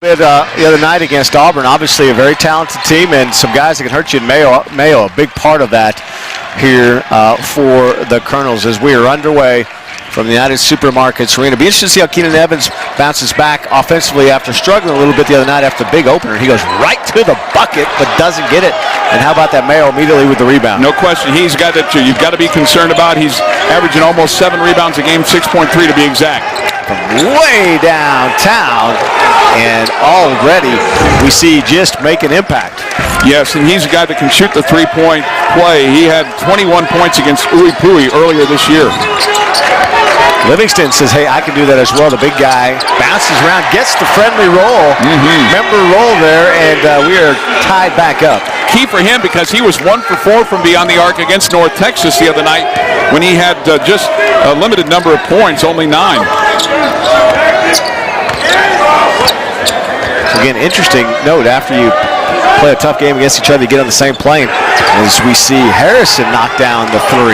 The other night against Auburn, obviously a very talented team and some guys that can hurt you in Mayo, a big part of that here for the Colonels as we are underway from the United Supermarkets Arena. Be interested to see how Keenan Evans bounces back offensively after struggling a little bit the other night after the big opener. He goes right to the bucket but doesn't get it. And how about that Mayo immediately with the rebound? No question. He's got that you've got to be concerned about. He's averaging almost 7 rebounds a game, 6.3 to be exact. From way downtown, and already we see just make an impact. Yes, and he's a guy that can shoot the three-point play. He had 21 points against Uipui earlier this year. Livingston says, hey, I can do that as well. The big guy bounces around, gets the friendly roll, member roll there, and we are tied back up. Key for him because he was 1 for 4 from beyond the arc against North Texas the other night when he had just a limited number of points, only 9. Again, interesting note, after you play a tough game against each other, you get on the same plane, as we see Harrison knock down the 3.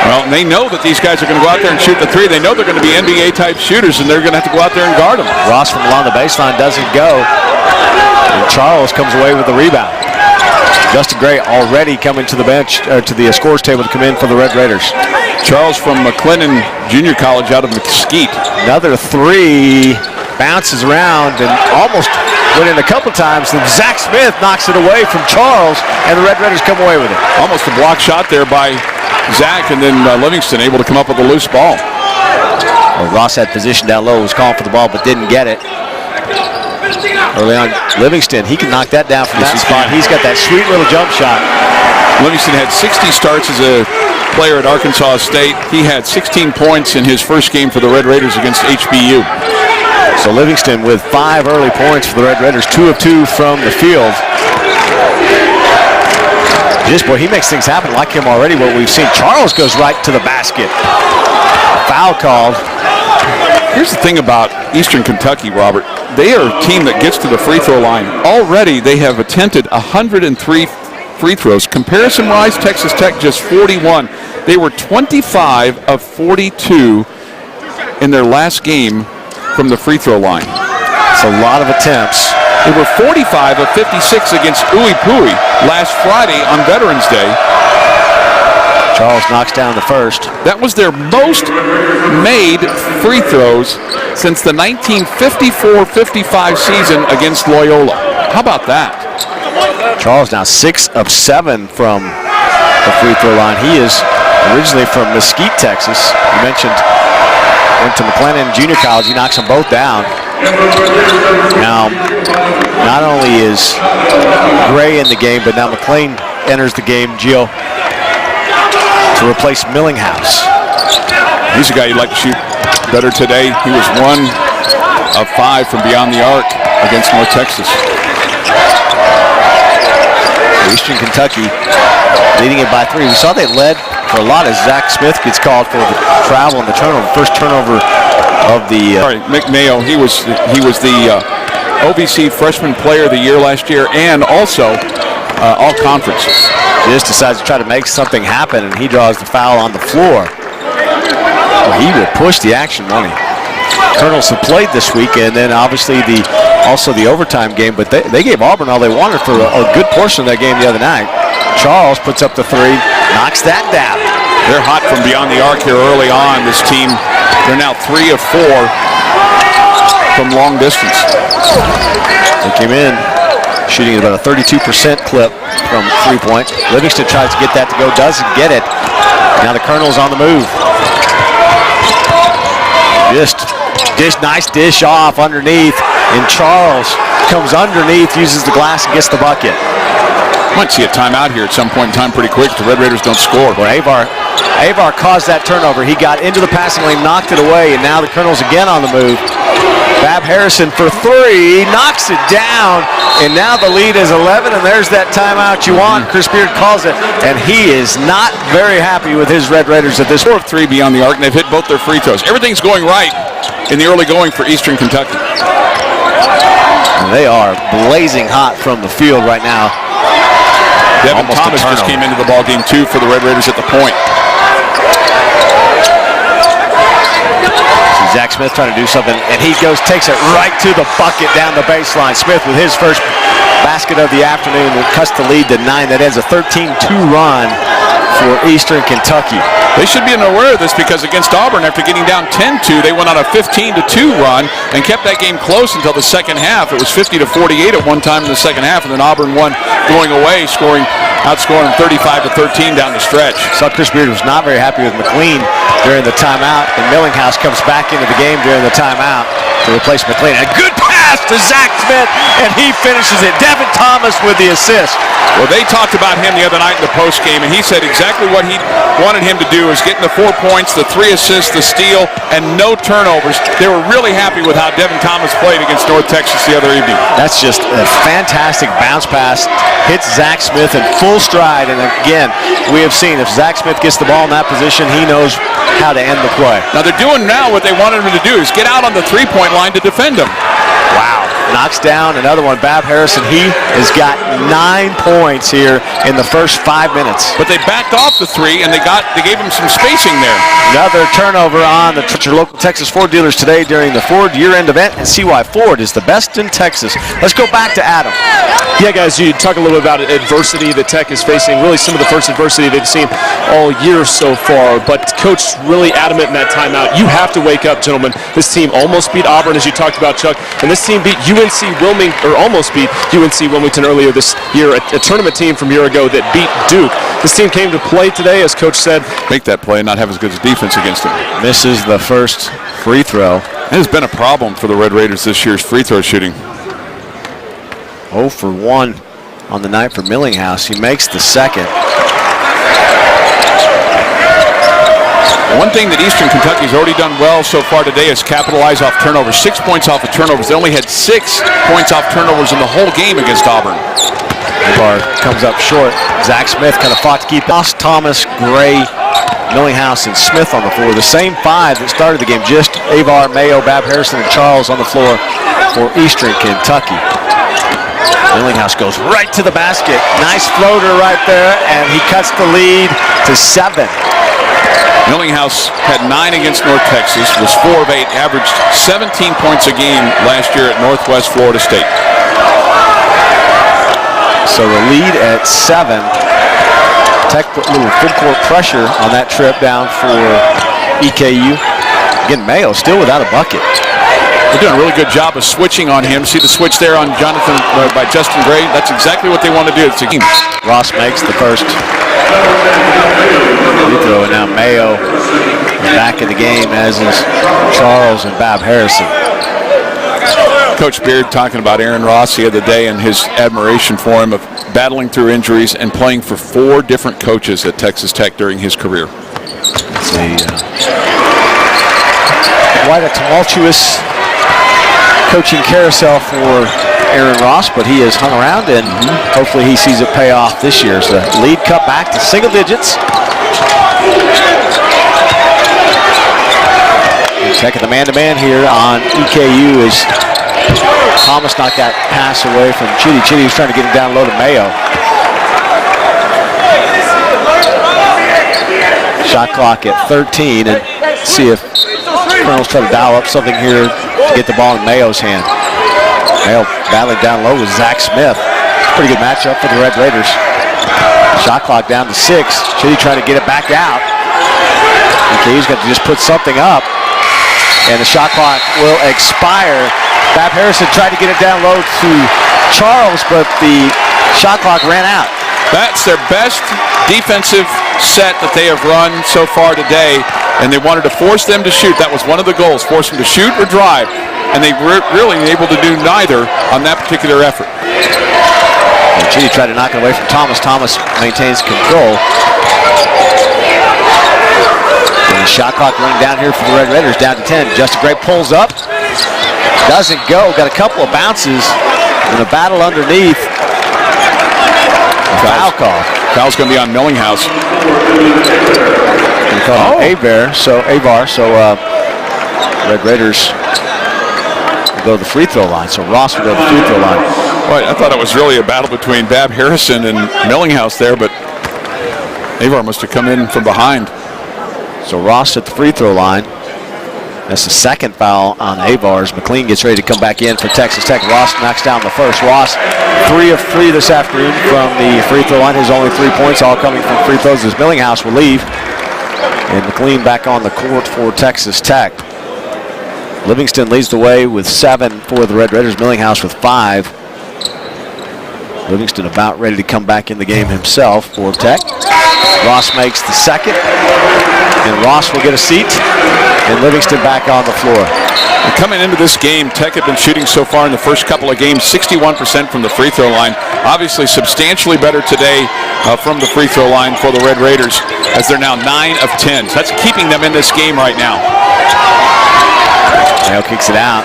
Well, they know that these guys are going to go out there and shoot the 3. They know they're going to be NBA-type shooters, and they're going to have to go out there and guard them. Ross from along the baseline doesn't go, and Charles comes away with the rebound. Justin Gray already coming to the bench, to the scores table to come in for the Red Raiders. Charles from McLennan Junior College out of Mesquite. Another 3 bounces around and almost went in a couple times. Then Zach Smith knocks it away from Charles, and the Red Raiders come away with it. Almost a block shot there by Zach, and then Livingston able to come up with a loose ball. Well, Ross had position down low, was calling for the ball, but didn't get it. Early on, Livingston, he can knock that down from that spot. He's got that sweet little jump shot. Livingston had 60 starts as a player at Arkansas State. He had 16 points in his first game for the Red Raiders against HBU. So Livingston with 5 early points for the Red Raiders, 2 of 2 from the field. This boy, he makes things happen like him already. What we've seen, Charles goes right to the basket. Foul called. Here's the thing about Eastern Kentucky, Robert. They are a team that gets to the free throw line. Already they have attempted 103 free throws. Comparison-wise, Texas Tech just 41. They were 25 of 42 in their last game from the free throw line. It's a lot of attempts. They were 45 of 56 against Uipui last Friday on Veterans Day. Charles knocks down the first. That was their most made free throws since the 1954-55 season against Loyola. How about that? Charles now 6 of 7 from the free throw line. He is originally from Mesquite, Texas. You mentioned went to McLennan Junior College. He knocks them both down. Now, not only is Gray in the game, but now McLean enters the game, Gio, to replace Millinghouse. He's a guy you'd like to shoot better today. He was 1 of 5 from beyond the arc against North Texas. Eastern Kentucky leading it by 3. We saw they led for a lot as Zach Smith gets called for the travel and the turnover. First turnover of the... Sorry, Mick Mayo, he was the OVC Freshman Player of the Year last year and also All-Conference. Just decides to try to make something happen, and he draws the foul on the floor. Well, he will push the action, won't he? Colonels have played this week, and then obviously also the overtime game, but they gave Auburn all they wanted for a good portion of that game the other night. Charles puts up the 3, knocks that down. They're hot from beyond the arc here early on, this team. They're now 3 of 4 from long distance. They came in shooting at about a 32% clip from 3-point. Livingston tries to get that to go, doesn't get it. Now the Colonel's on the move. Just nice dish off underneath, and Charles comes underneath, uses the glass, and gets the bucket. Might see a timeout here at some point in time pretty quick if the Red Raiders don't score. Well, Avar caused that turnover. He got into the passing lane, knocked it away, and now the Colonels again on the move. Fab Harrison for 3, knocks it down, and now the lead is 11, and there's that timeout you want. Chris Beard calls it, and he is not very happy with his Red Raiders at this 4 of 3 beyond the arc, and they've hit both their free throws. Everything's going right in the early going for Eastern Kentucky. And they are blazing hot from the field right now. Devin Thomas just came into the ball game too for the Red Raiders at the point. Zach Smith trying to do something, and he takes it right to the bucket down the baseline. Smith with his first basket of the afternoon that cuts the lead to 9. That ends a 13-2 run for Eastern Kentucky. They should be aware of this because against Auburn, after getting down 10-2, they went on a 15-2 run and kept that game close until the second half. It was 50-48 at one time in the second half, and then Auburn won going away, outscoring 35-13 down the stretch. So Chris Beard was not very happy with McLean during the timeout, and Millinghouse comes back into the game during the timeout to replace McLean. A good pass to Zach Smith, and he finishes it. Devin Thomas with the assist. Well, they talked about him the other night in the postgame, and he said exactly what he wanted him to do is getting the 4 points, the 3 assists, the steal, and no turnovers. They were really happy with how Devin Thomas played against North Texas the other evening. That's just a fantastic bounce pass. Hits Zach Smith in full stride, and again, we have seen if Zach Smith gets the ball in that position, he knows how to end the play. Now they're doing now what they wanted him to do is get out on the three-point line to defend him. Wow. Knocks down another one. Bab Harrison, he has got 9 points here in the first 5 minutes. But they backed off the 3, and they gave him some spacing there. Another turnover on the your local Texas Ford dealers today during the Ford year-end event, and see why Ford is the best in Texas. Let's go back to Adam. Yeah, guys, you talk a little bit about adversity that Tech is facing, really some of the first adversity they've seen all year so far, but Coach really adamant in that timeout. You have to wake up, gentlemen. This team almost beat Auburn, as you talked about, Chuck, and this team beat UNC Wilmington, or almost beat UNC Wilmington earlier this year, a tournament team from a year ago that beat Duke. This team came to play today, as Coach said. Make that play and not have as good as defense against them. Misses the first free throw. It has been a problem for the Red Raiders this year's free throw shooting. 0 for 1 on the night for Millinghouse. He makes the second. One thing that Eastern Kentucky's already done well so far today is capitalize off turnovers. 6 points off of turnovers. They only had 6 points off turnovers in the whole game against Auburn. Avar comes up short. Zach Smith kind of fought to keep Ross, Thomas, Gray, Millinghouse, and Smith on the floor. The same 5 that started the game. Just Avar, Mayo, Bab Harrison, and Charles on the floor for Eastern Kentucky. Millinghouse goes right to the basket. Nice floater right there, and he cuts the lead to 7. Millinghouse had 9 against North Texas, was 4 of 8, averaged 17 points a game last year at Northwest Florida State. So the lead at 7. Tech put a little full court pressure on that trip down for EKU. Again, Mayo still without a bucket. They're doing a really good job of switching on him. See the switch there on Jonathan by Justin Gray? That's exactly what they want to do. It's a game. Ross makes the first free throw, and now Mayo is back in the game, as is Charles and Bab Harrison. Coach Beard talking about Aaron Ross the other day and his admiration for him of battling through injuries and playing for 4 different coaches at Texas Tech during his career. It's quite a tumultuous coaching carousel for Aaron Ross, but he has hung around, and hopefully he sees it pay off this year. So the lead cut back to single digits. Tech at the man-to-man here on EKU as Thomas knocked that pass away from Chitty. Chitty was trying to get it down low to Mayo. Shot clock at 13, and see if Colonel's trying to dial up something here to get the ball in Mayo's hand. Mayo battling down low with Zach Smith. Pretty good matchup for the Red Raiders. Shot clock down to 6. Chitty trying to get it back out. EKU's got to just put something up, and the shot clock will expire. Bab Harrison tried to get it down low to Charles, but the shot clock ran out. That's their best defensive set that they have run so far today, and they wanted to force them to shoot. That was one of the goals, force them to shoot or drive, and they were really able to do neither on that particular effort. And Chitty tried to knock it away from Thomas. Thomas maintains control. And the shot clock running down here for the Red Raiders, down to 10. Justin Gray pulls up. Doesn't go. Got a couple of bounces in a battle underneath. Foul call. Foul's going to be on Millinghouse. Avar. So Red Raiders will go to the free throw line. So Ross will go to the free throw line. Well, I thought it was really a battle between Bab Harrison and Millinghouse there, but Avar must have come in from behind. So Ross at the free throw line. That's the second foul on Avars. McLean gets ready to come back in for Texas Tech. Ross knocks down the first. Ross 3 of 3 this afternoon from the free throw line. His only 3 points, all coming from free throws, as Millinghouse will leave. And McLean back on the court for Texas Tech. Livingston leads the way with 7 for the Red Raiders. Millinghouse with 5. Livingston about ready to come back in the game himself for Tech. Ross makes the second, and Ross will get a seat, and Livingston back on the floor. And coming into this game, Tech had been shooting so far in the first couple of games 61% from the free throw line. Obviously substantially better today from the free throw line for the Red Raiders, as they're now 9 of 10. So that's keeping them in this game right now. Mayo kicks it out.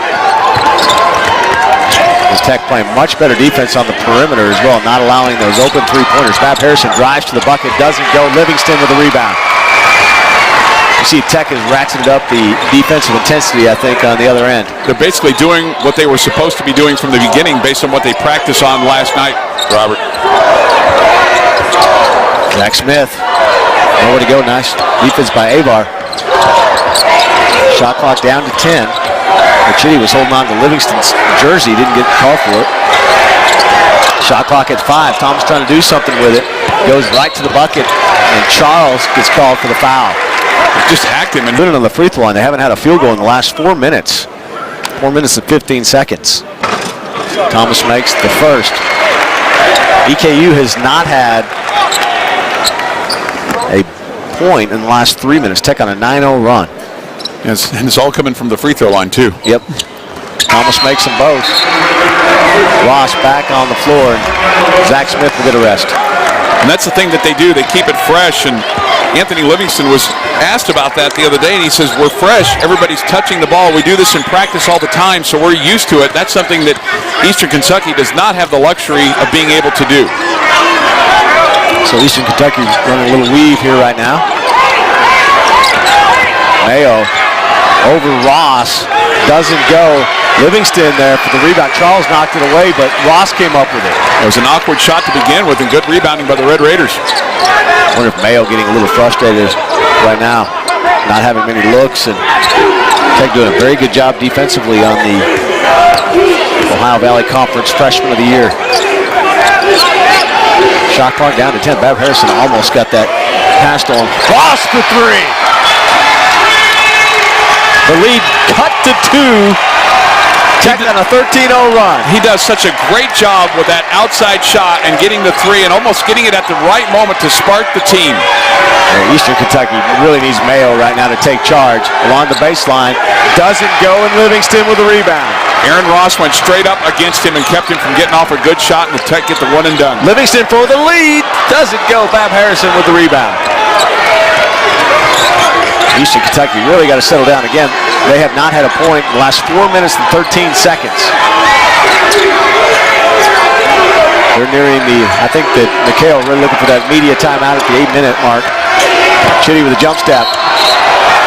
Tech playing much better defense on the perimeter as well, not allowing those open three-pointers. Fab Harrison drives to the bucket, doesn't go. Livingston with the rebound. You see Tech has ratcheted up the defensive intensity, I think, on the other end. They're basically doing what they were supposed to be doing from the beginning based on what they practiced on last night, Robert. Zach Smith, nowhere to go. Nice defense by Avar. Shot clock down to 10. Chitty was holding on to Livingston's jersey, didn't get called for it. Shot clock at 5. Thomas trying to do something with it. Goes right to the bucket, and Charles gets called for the foul. Just hacked him and put it on the free throw line. They haven't had a field goal in the last 4 minutes. 4 minutes and 15 seconds. Thomas makes the first. EKU has not had a point in the last 3 minutes. Tech on a 9-0 run. Yes, and it's all coming from the free throw line, too. Yep. Thomas makes them both. Ross back on the floor, and Zach Smith will get a rest. And that's the thing that they do. They keep it fresh, and Anthony Livingston was asked about that the other day, and he says, we're fresh. Everybody's touching the ball. We do this in practice all the time, so we're used to it. That's something that Eastern Kentucky does not have the luxury of being able to do. So Eastern Kentucky running a little weave here right now. Mayo over Ross, doesn't go. Livingston there for the rebound. Charles knocked it away, but Ross came up with it. It was an awkward shot to begin with, and good rebounding by the Red Raiders. I wonder if Mayo getting a little frustrated right now, not having many looks, and Tech doing a very good job defensively on the Ohio Valley Conference Freshman of the Year. Shot clock down to 10. Bev Harrison almost got that passed on. Ross for 3. The lead cut to 2. Tech on a 13-0 run. He does such a great job with that outside shot and getting the 3 and almost getting it at the right moment to spark the team. Eastern Kentucky really needs Mayo right now to take charge. Along the baseline, doesn't go, and Livingston with the rebound. Aaron Ross went straight up against him and kept him from getting off a good shot, and the Tech get the one and done. Livingston for the lead. Doesn't go. Fab Harrison with the rebound. Eastern Kentucky really got to settle down again. They have not had a point in the last 4 minutes and 13 seconds. They're nearing the, I think that McHale really looking for that media timeout at the 8-minute mark. Chitty with a jump step.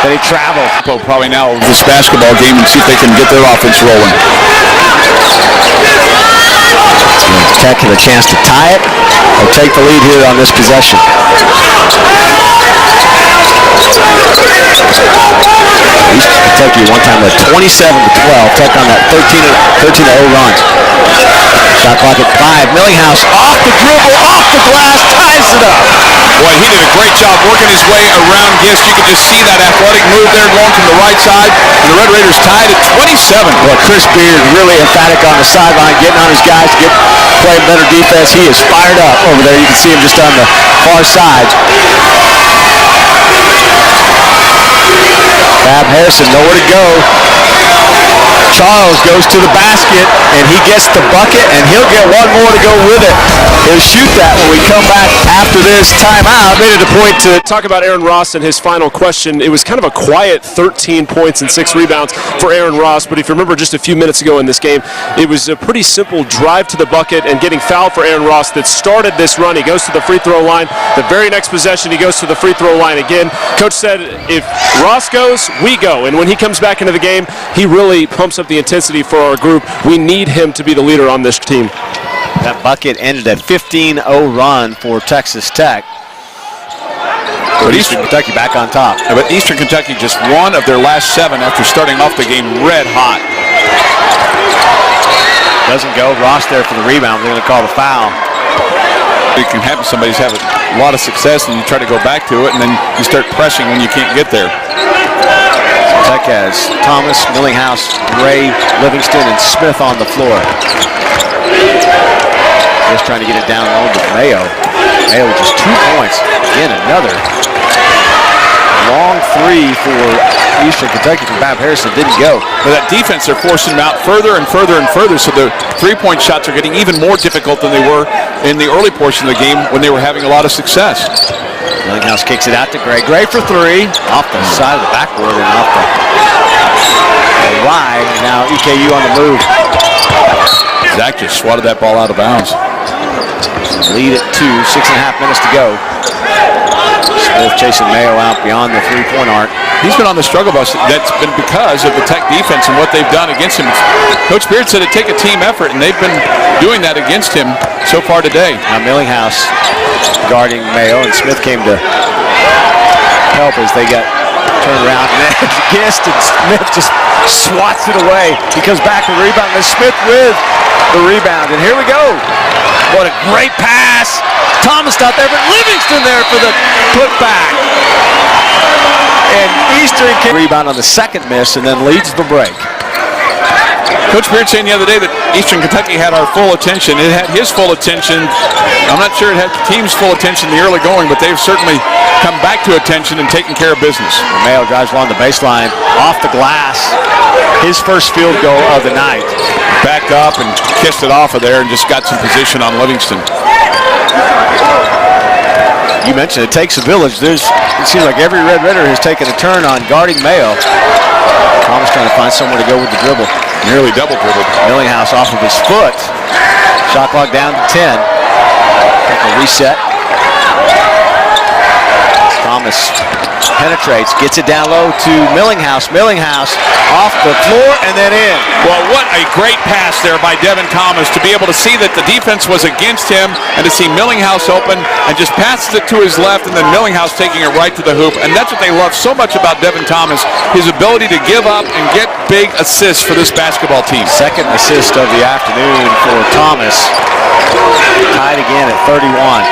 Then he travels. Probably now this basketball game and see if they can get their offense rolling. Tech had a chance to tie it or take the lead here on this possession. Eastern Kentucky one time led 27-12. Tech on that 13-0 run. Shot clock at 5. Millinghouse off the dribble, off the glass, ties it up. Boy, he did a great job working his way around Gist. You could just see that athletic move there going from the right side. And the Red Raiders tied at 27. Well, Chris Beard really emphatic on the sideline, getting on his guys to play better defense. He is fired up over there. You can see him just on the far side. Fab Harrison, nowhere to go. Charles goes to the basket, and he gets the bucket, and he'll get one more to go with it. He'll shoot that when we come back after this timeout. Made it a point to talk about Aaron Ross and his final question. It was kind of a quiet 13 points and 6 rebounds for Aaron Ross, but if you remember just a few minutes ago in this game, it was a pretty simple drive to the bucket and getting fouled for Aaron Ross that started this run. He goes to the free throw line. The very next possession, he goes to the free throw line again. Coach said, if Ross goes, we go. And when he comes back into the game, he really pumps up the intensity for our group. We need him to be the leader on this team. That bucket ended a 15-0 run for Texas Tech. But Eastern Kentucky back on top. Yeah, but Eastern Kentucky just one of their last 7 after starting off the game red hot. Doesn't go. Ross there for the rebound. They're going to call the foul. It can happen. Somebody's having a lot of success, and you try to go back to it, and then you start pressing when you can't get there. Tech has Thomas, Millinghouse, Ray, Livingston, and Smith on the floor. Just trying to get it down low to Mayo. Mayo with just 2 points. Again, another long three for Eastern Kentucky from Bab Harrison. Didn't go. But that defense, they're forcing them out further and further and further, so the three-point shots are getting even more difficult than they were in the early portion of the game when they were having a lot of success. Millinghouse kicks it out to Gray. Gray for 3. Off the side of the backboard and off the right. Now EKU on the move. Zach just swatted that ball out of bounds. Lead at 2, 6.5 minutes to go. Smith chasing Mayo out beyond the three-point arc. He's been on the struggle bus. That's been because of the Tech defense and what they've done against him. Coach Beard said it'd take a team effort, and they've been doing that against him so far today. Now Millinghouse guarding Mayo, and Smith came to help as they got turned around. And against, and Smith just swats it away. He comes back with the rebound, and Smith with the rebound. And here we go. What a great pass. Thomas not there, but Livingston there for the putback. And Eastern can rebound on the second miss and then leads the break. Coach Beard saying the other day that Eastern Kentucky had our full attention. It had his full attention. I'm not sure it had the team's full attention in the early going, but they've certainly come back to attention and taken care of business. Mayo drives along the baseline, off the glass. His first field goal of the night. Backed up and kissed it off of there and just got some position on Livingston. You mentioned it takes a village. It seems like every Red Redder has taken a turn on guarding Mayo. Thomas trying to find somewhere to go with the dribble. Nearly double dribbled. Millinghouse off of his foot. Shot clock down to 10. A reset. Thomas penetrates, gets it down low to Millinghouse. Millinghouse off the floor and then in. Well, what a great pass there by Devin Thomas to be able to see that the defense was against him and to see Millinghouse open and just passes it to his left and then Millinghouse taking it right to the hoop. And that's what they love so much about Devin Thomas, his ability to give up and get big assists for this basketball team. Second assist of the afternoon for Thomas. Tied again at 31.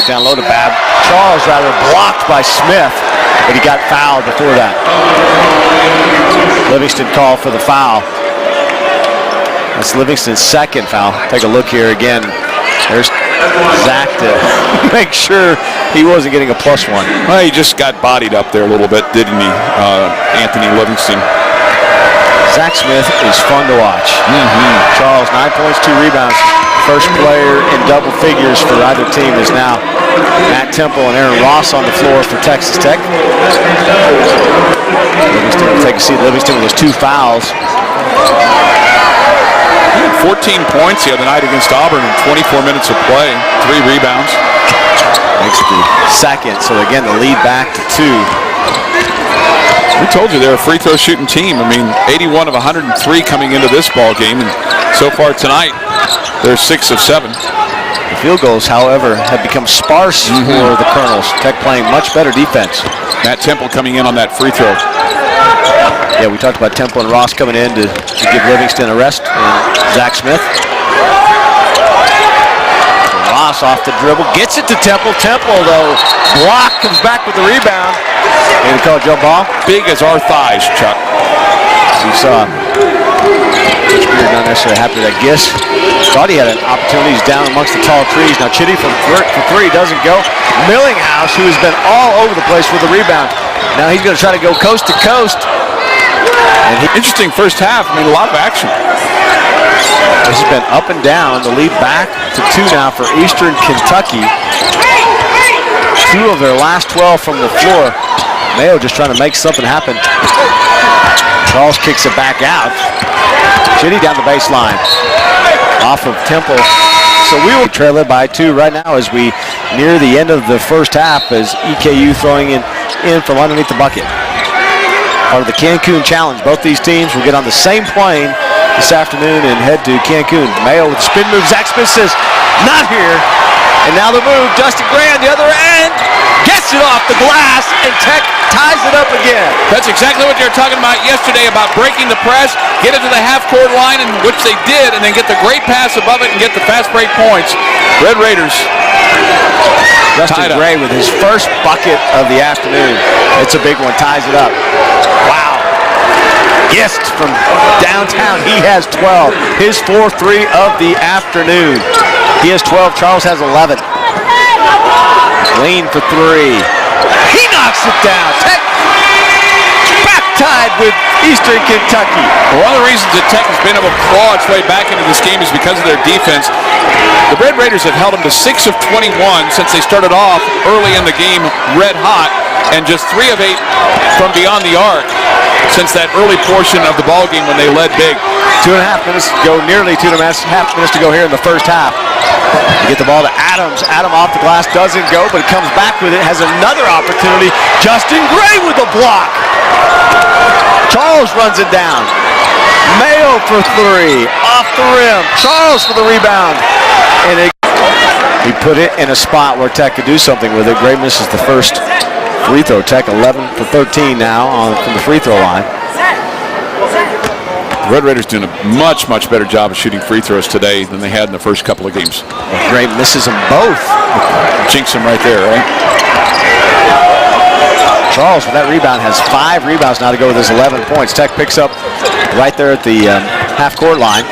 Down low to Bab. Charles rather blocked by Smith, but he got fouled before that. Livingston called for the foul. That's Livingston's second foul. Take a look here again. There's Zach to make sure he wasn't getting a +1. Well, he just got bodied up there a little bit, didn't he, Anthony Livingston? Zach Smith is fun to watch. Charles, 9 points, 2 rebounds. First player in double figures for either team is now Matt Temple and Aaron Ross on the floor for Texas Tech. Livingston will take a seat. Livingston with his 2 fouls. He had 14 points the other night against Auburn in 24 minutes of play, 3 rebounds. Makes it the second, so again the lead back to 2. We told you they're a free throw shooting team. I mean, 81 of 103 coming into this ball game, and so far tonight, they're 6 of 7. The field goals, however, have become sparse for the Colonels. Tech playing much better defense. Matt Temple coming in on that free throw. Yeah, we talked about Temple and Ross coming in to give Livingston a rest, and Zach Smith. Ross off the dribble, gets it to Temple. Temple, though, block, comes back with the rebound. And call jump ball. Big as our thighs, Chuck. We saw Coach Beard not necessarily happy with that Giss. Thought he had an opportunity. He's down amongst the tall trees. Now Chitty for 3 doesn't go. Millinghouse, who has been all over the place with the rebound. Now he's going to try to go coast to coast. And interesting first half. I mean, a lot of action. This has been up and down. The lead back to 2 now for Eastern Kentucky. 2 of their last 12 from the floor. Mayo just trying to make something happen. Charles kicks it back out. Chitty down the baseline. Off of Temple. So we will trail it by 2 right now as we near the end of the first half as EKU throwing in from underneath the bucket. Part of the Cancun Challenge. Both these teams will get on the same plane this afternoon and head to Cancun. Mayo with the spin move. Zach Smith says, not here. And now the move, Justin Gray on the other end, gets it off the glass, and Tech ties it up again. That's exactly what you were talking about yesterday about breaking the press, get it to the half-court line, in which they did, and then get the great pass above it and get the fast break points. Red Raiders. Justin Gray with his first bucket of the afternoon. It's a big one, ties it up. Wow. Gist from downtown, he has 12. His 4-3 of the afternoon. He has 12, Charles has 11. Lean for 3. He knocks it down. Tech back tied with Eastern Kentucky. One of the reasons that Tech has been able to claw its way back into this game is because of their defense. The Red Raiders have held them to 6 of 21 since they started off early in the game red hot, and just 3 of 8 from beyond the arc since that early portion of the ball game when they led big. 2.5 minutes to go, nearly 2.5 minutes to go here in the first half. You get the ball to Adams. Adam off the glass, doesn't go, but comes back with it, has another opportunity. Justin Gray with the block. Charles runs it down. Mayo for 3, off the rim. Charles for the rebound. And he put it in a spot where Tech could do something with it. Gray misses the first free throw. Tech 11 for 13 now from the free throw line. The Red Raiders doing a much, much better job of shooting free throws today than they had in the first couple of games. Gray misses them both. Jinx them right there, right? Charles, with that rebound, has 5 rebounds now to go with his 11 points. Tech picks up right there at the half-court line,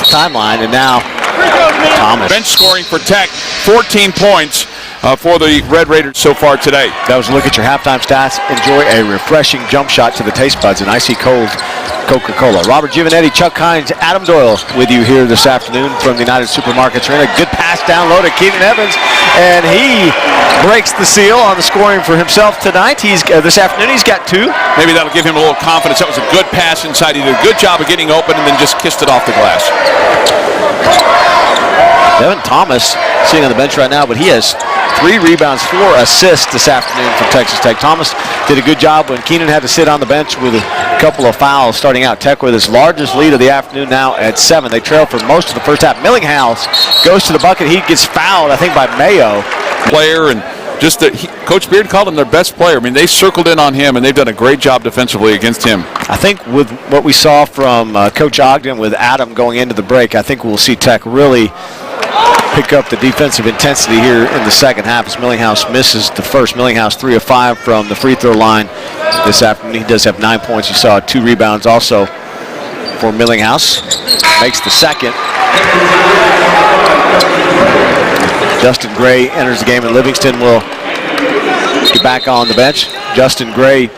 timeline, and now Thomas. Bench scoring for Tech, 14 points for the Red Raiders so far today. That was a look at your halftime stats. Enjoy a refreshing jump shot to the taste buds, an icy cold Coca-Cola. Robert Giovanetti, Chuck Hines, Adam Doyle with you here this afternoon from the United Supermarkets Arena. Good pass down low to Keenan Evans, and he breaks the seal on the scoring for himself tonight. This afternoon he's got 2. Maybe that'll give him a little confidence. That was a good pass inside. He did a good job of getting open and then just kissed it off the glass. Devin Thomas sitting on the bench right now, but he has 3 rebounds, 4 assists this afternoon from Texas Tech. Thomas did a good job when Keenan had to sit on the bench with a couple of fouls starting out. Tech with his largest lead of the afternoon now at 7. They trail for most of the first half. Millinghouse goes to the bucket. He gets fouled, I think, by Mayo. Player, and just that Coach Beard called him their best player. I mean, they circled in on him, and they've done a great job defensively against him. I think with what we saw from Coach Ogden with Adam going into the break, I think we'll see Tech really pick up the defensive intensity here in the second half as Millinghouse misses the first. Millinghouse 3 of 5 from the free throw line this afternoon. He does have 9 points. You saw 2 rebounds also for Millinghouse. Makes the second. Justin Gray enters the game, and Livingston will get back on the bench. Justin Gray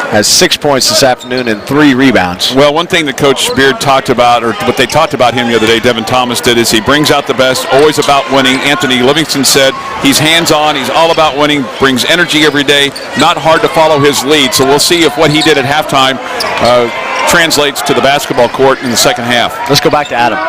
has 6 points this afternoon and 3 rebounds. Well, one thing that Coach Beard talked about, or what they talked about him the other day, Devin Thomas did, is he brings out the best, always about winning. Anthony Livingston said he's hands-on, he's all about winning, brings energy every day, not hard to follow his lead. So we'll see if what he did at halftime translates to the basketball court in the second half. Let's go back to Adam.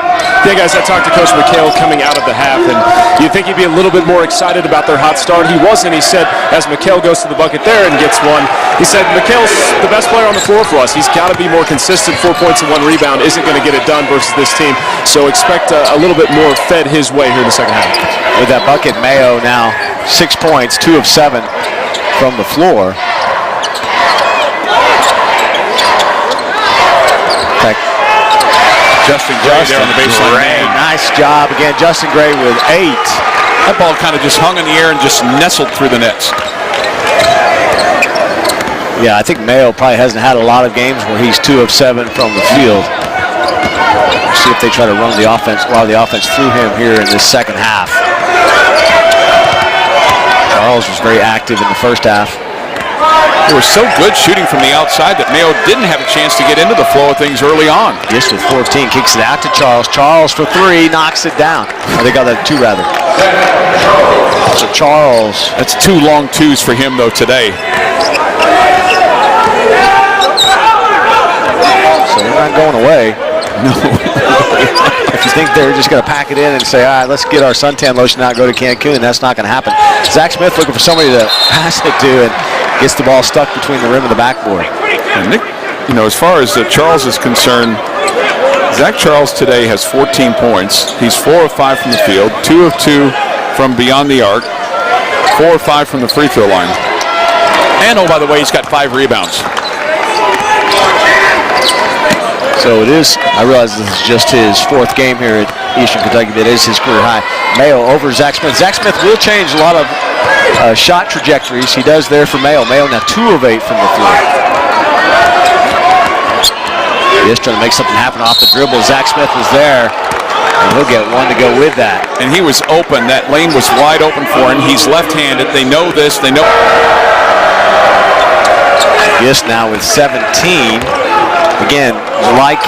Yeah, guys, I talked to Coach McHale coming out of the half, and you'd think he'd be a little bit more excited about their hot start. He wasn't. He said, as McHale goes to the bucket there and gets one, he said, McHale's the best player on the floor for us. He's got to be more consistent. 4 points and 1 rebound isn't going to get it done versus this team. So expect a little bit more fed his way here in the second half. With that bucket, Mayo now 6 points, 2 of 7 from the floor. Justin Gray there on the baseline. Gray, nice job again. Justin Gray with 8. That ball kind of just hung in the air and just nestled through the nets. Yeah, I think Mayo probably hasn't had a lot of games where he's 2 of 7 from the field. Let's see if they try to run the offense, a lot of the offense through him here in this second half. Charles was very active in the first half. They were so good shooting from the outside that Mayo didn't have a chance to get into the flow of things early on. Just with 14, kicks it out to Charles. Charles for 3, knocks it down. I think that 2 rather. So Charles. That's 2 long 2s for him though today. So they're not going away. No. If you think they're just going to pack it in and say, all right, let's get our suntan lotion out and go to Cancun, that's not going to happen. Zach Smith looking for somebody to pass it to and gets the ball stuck between the rim and the backboard. And Nick, as far as Charles is concerned, Zach Charles today has 14 points. He's 4 of 5 from the field, 2 of 2 from beyond the arc, 4 of 5 from the free throw line. And oh, by the way, he's got 5 rebounds. So it is, I realize this is just his 4th game here at Eastern Kentucky, but it is his career high. Mayo over Zach Smith. Zach Smith will change a lot of shot trajectories. He does there for Mayo. Mayo now 2 of 8 from the floor. Just trying to make something happen off the dribble. Zach Smith was there, and he'll get one to go with that. And he was open. That lane was wide open for him. He's left-handed. They know this. They know. Gist now with 17. Again, like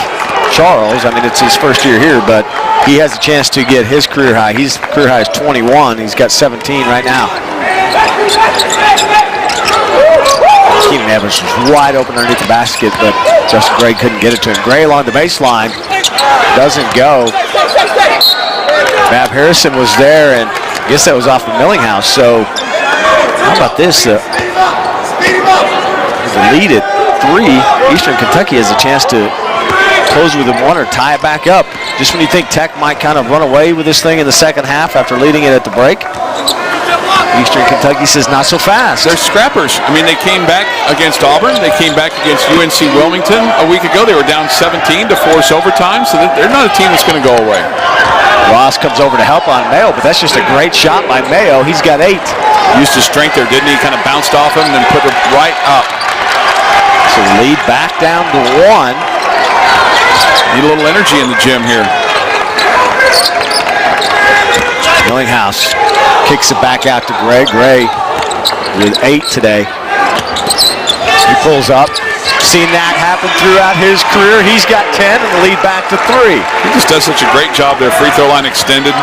Charles, I mean, it's his first year here, but he has a chance to get his career high. His career high is 21. He's got 17 right now. Keenan Evans was wide open underneath the basket, but Justin Gray couldn't get it to him. Gray along the baseline. Doesn't go. Bab Harrison was there, and I guess that was off of Millinghouse. So how about this? The lead at 3. Eastern Kentucky has a chance to close within 1 or tie it back up. Just when you think Tech might kind of run away with this thing in the second half after leading it at the break, Eastern Kentucky says not so fast. They're scrappers. I mean, they came back against Auburn. They came back against UNC Wilmington a week ago. They were down 17 to force overtime, so they're not a team that's going to go away. Ross comes over to help on Mayo, but that's just a great shot by Mayo. He's got 8. Used his strength there, didn't he? Kind of bounced off him and then put it right up. So lead back down to 1. Need a little energy in the gym here. Millinghouse kicks it back out to Gray. Gray with 8 today. He pulls up. Seen that happen throughout his career. He's got 10 and the lead back to 3. He just does such a great job there. Free throw line extended.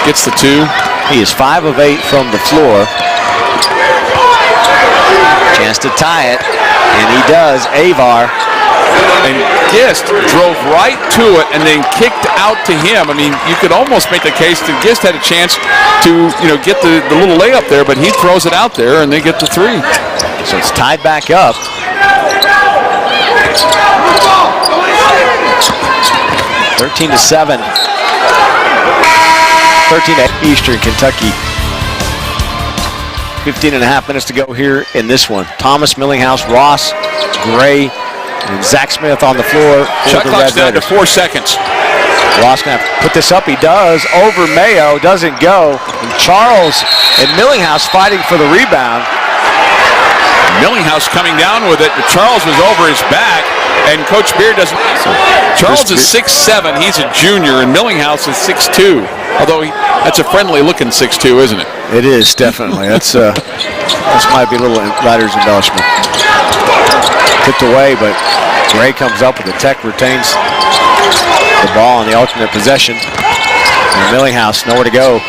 Gets the 2. He is 5 of 8 from the floor. Chance to tie it, and he does. Avar. And Gist drove right to it and then kicked out to him. I mean, you could almost make the case that Gist had a chance to, get the little layup there, but he throws it out there and they get the 3. So it's tied back up. 13-7. 13 Eastern Kentucky. 15.5 minutes to go here in this one. Thomas, Millinghouse, Ross, Gray, and Zach Smith on the floor. Shot clock's down to 4 seconds. Ross gonna have to put this up. He does. Over Mayo. Doesn't go. And Charles and Millinghouse fighting for the rebound. Millinghouse coming down with it, but Charles was over his back, and Coach Beard doesn't. Charles is 6'7", he's a junior, and Millinghouse is 6'2". Although that's a friendly-looking 6'2", isn't it? It is, definitely. This might be a little writer's embellishment. Tipped away, but Gray comes up with it. Tech retains the ball on the alternate possession. And Millinghouse, nowhere to go,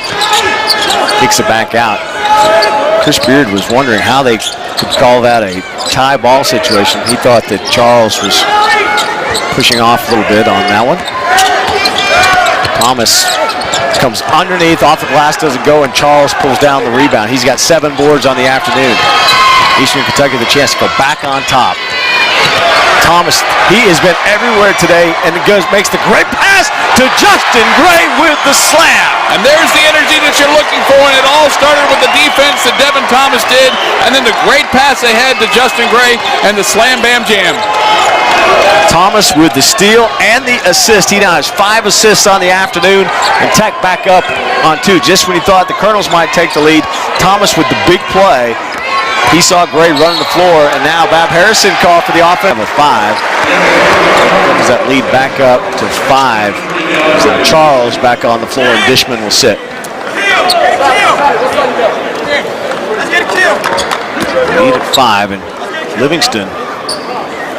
kicks it back out. Chris Beard was wondering how they could call that a tie ball situation. He thought that Charles was pushing off a little bit on that one. Thomas comes underneath, off the glass, doesn't go, and Charles pulls down the rebound. He's got 7 boards on the afternoon. Eastern Kentucky the chance to go back on top. Thomas, he has been everywhere today, and makes the great pass to Justin Gray with the slam. And there's the energy that you're looking for, and it all started with the defense that Devin Thomas did, and then the great pass they had to Justin Gray, and the slam bam jam. Thomas with the steal and the assist. He now has 5 assists on the afternoon, and Tech back up on 2. Just when he thought the Colonels might take the lead, Thomas with the big play. He saw Gray running the floor, and now Bab Harrison called for the offense with 5. Brings that lead back up to 5. So Charles back on the floor, and Dishman will sit. Lead at 5, and Livingston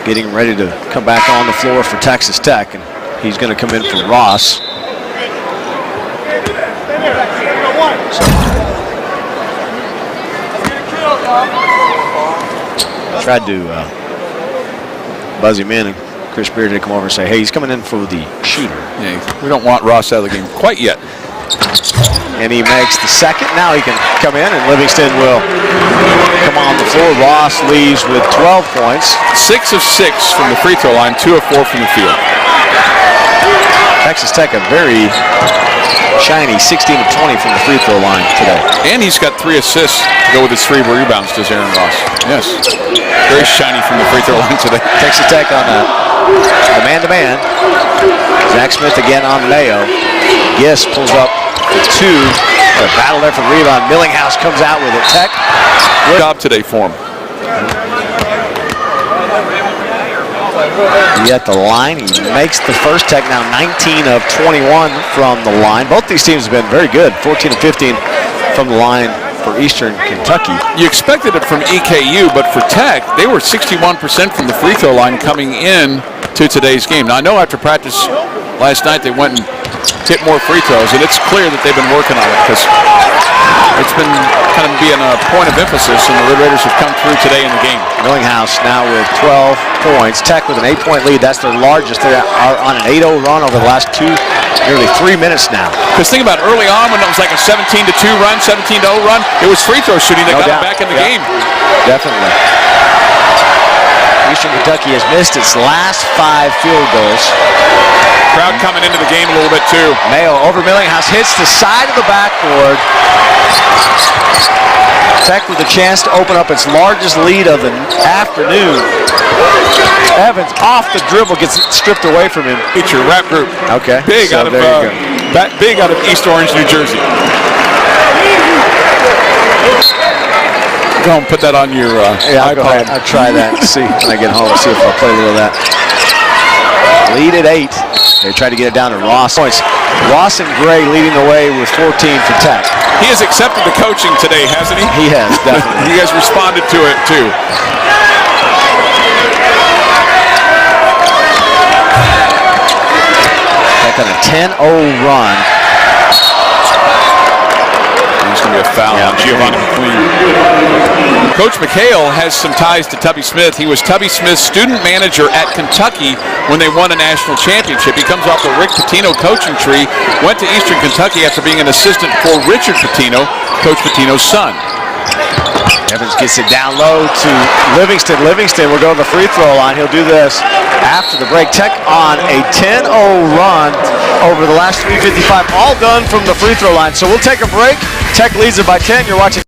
getting ready to come back on the floor for Texas Tech, and he's going to come in for Ross. So, tried to buzz him in, and Chris Beard did come over and say, hey, he's coming in for the shooter. Yeah, we don't want Ross out of the game quite yet. And he makes the second. Now he can come in, and Livingston will come on the floor. Ross leaves with 12 points. 6 of 6 from the free throw line, 2 of 4 from the field. Texas Tech a very shiny 16 of 20 from the free throw line today. And he's got 3 assists to go with his 3 rebounds, does Aaron Ross. Yes. Very shiny from the free throw line today. Texas Tech on the man-to-man. Zach Smith again on Mayo. Gist pulls up the 2. A battle there for the rebound. Millinghouse comes out with it. Tech. Good job today for him. He at the line. He makes the first. Tech now 19 of 21 from the line. Both these teams have been very good. 14 of 15 from the line for Eastern Kentucky. You expected it from EKU, but for Tech, they were 61% from the free throw line coming in to today's game. Now, I know after practice last night they went and hit more free throws, and it's clear that they've been working on it because it's been kind of being a point of emphasis, and the Red Raiders have come through today in the game. Millinghouse now with 12 points. Tech with an 8-point lead. That's their largest. They are on an 8-0 run over the last nearly 3 minutes now. Because think about early on when it was like a 17-2 run, 17-0 run, it was free throw shooting that got them back in the game. Definitely. Eastern Kentucky has missed its last 5 field goals. Crowd coming into the game a little bit too. Mayo over Millinghouse, hits the side of the backboard. Tech with a chance to open up its largest lead of the afternoon. Evans off the dribble, gets it stripped away from him. It's your rap group. Okay. Big out of East Orange, New Jersey. Go and put that on your I'll go ahead. I'll try that and see when I get home. See if I'll play a little of that. Lead at 8. They try to get it down to Ross. Ross and Gray leading the way with 14 for Tech. He has accepted the coaching today, hasn't he? He has, definitely. He has responded to it, too. Tech on a 10-0 run. There's going to be a foul on Giovanni McQueen. Coach McHale has some ties to Tubby Smith. He was Tubby Smith's student manager at Kentucky when they won a national championship. He comes off the Rick Pitino coaching tree, went to Eastern Kentucky after being an assistant for Richard Pitino, Coach Pitino's son. Evans gets it down low to Livingston. Livingston will go to the free throw line. He'll do this after the break. Tech on a 10-0 run over the last 3:55, all done from the free throw line. So we'll take a break. Tech leads it by 10. You're watching